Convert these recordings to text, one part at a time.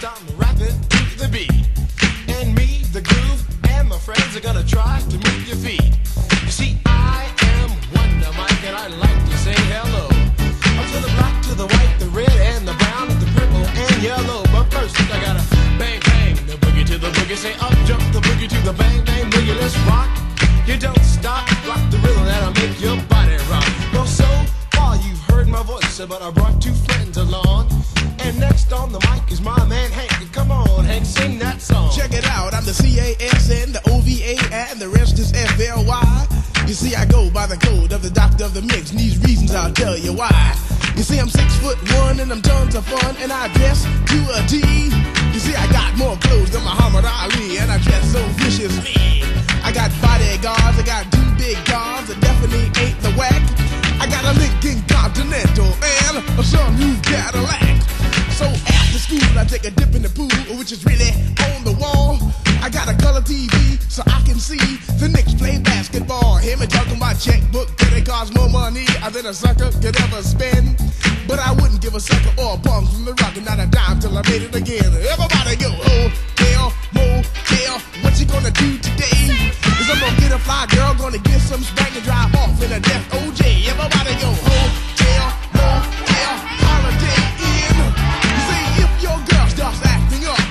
Next I'm rapping to the beat, and me, the groove, and my friends are gonna try to move your feet. You see, I am Wonder Mike, and I like to say hello. Up to the black, to the white, the red, and the brown, and the purple, and yellow. But first I gotta bang, bang, the boogie to the boogie. Say up, jump the boogie to the bang, bang, boogie. Let's rock. You don't stop, rock the rhythm that'll make your body rock. Well, so far you've heard my voice, but I brought two friends along. And next on the mic is my man Hank. Come on, Hank, sing that song. Check it out, I'm the CASN, the OVA, and the rest is FLY. You see, I go by the code of the doctor of the mix, and these reasons I'll tell you why. You see, I'm 6'1" and I'm tons of fun, and I dress to a T. You see, I got more clothes than Muhammad Ali, and I dress so viciously. I got bodyguards, I got two big guns that definitely ain't the whack. I got a Lincoln Continental and a some new Cadillac. So after school, I take a dip in the pool, which is really on the wall. I got a color TV so I can see the Knicks play basketball. Him and talking my checkbook, that it costs more money than a sucker could ever spend. But I wouldn't give a sucker or a bum from the rock, and not a dime till I made it again. Everybody go, hotel, motel, what you gonna do today? Is I'm gonna get a fly girl, gonna get some spank and drive off in a death OJ. Everybody go, hotel, motel, holiday inn. You see, if your girl starts acting up,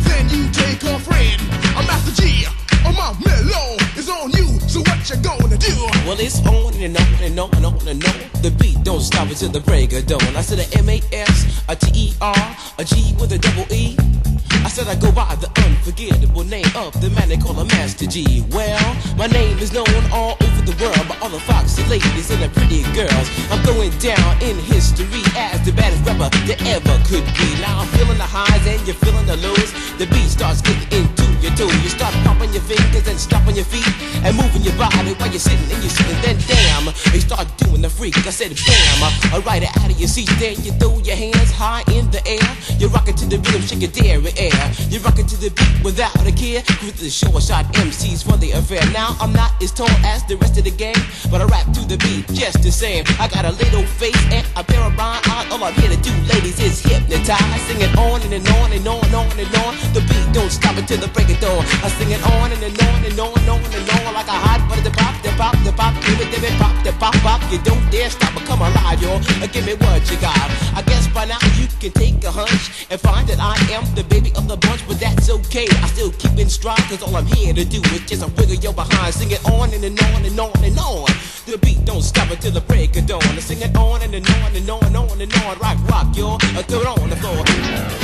then you take her friend. I'm Master G, my mellow is on you, so what you gonna do? Well, it's on and on and on and on and on. The beat don't stop until the break of dawn. I said a M-A-S, a T-E-R, a G with a double E. I said I go by the unforgettable name of the man they call a Master G. Well, my name is known all over the world by all the foxy ladies and the pretty girls. I'm going down in history as the baddest rapper that ever could be. Now I'm feeling the highs and you're feeling the lows. The beat starts getting into your toe. You start popping your fingers and stomping your feet and moving your body while you're sitting and you're sitting. Then damn, they start doing the freak. I said bam, right out of your seat. Then you throw your hands high in the air. You're rocking to the rhythm, shake your dairy air. You're rocking to the beat without a care. With the short shot MCs for the affair. Now I'm not as tall as the rest of the gang, but I rap to the beat just the same. I got a little face and a pair of rhyme eyes. All I'm here to do, ladies, is hypnotize. Sing it on and on and on and on and on. The beat don't stop until the break of dawn. I sing it on and on and on and on and on like a hot butter. The pop, the pop, the pop, give it, pop, the pop, pop. You don't dare stop or come alive, y'all. Give me what you got. I guess by now you can take a hunch and find that I am the baby of the bunch, but that's okay. I still keep in stride, cause all I'm here to do is just a wiggle your behind. Sing it on and on and on and on. The beat don't stop until the break of dawn. I sing it on and on and on and on and on. Rock, y'all. Throw it on the floor.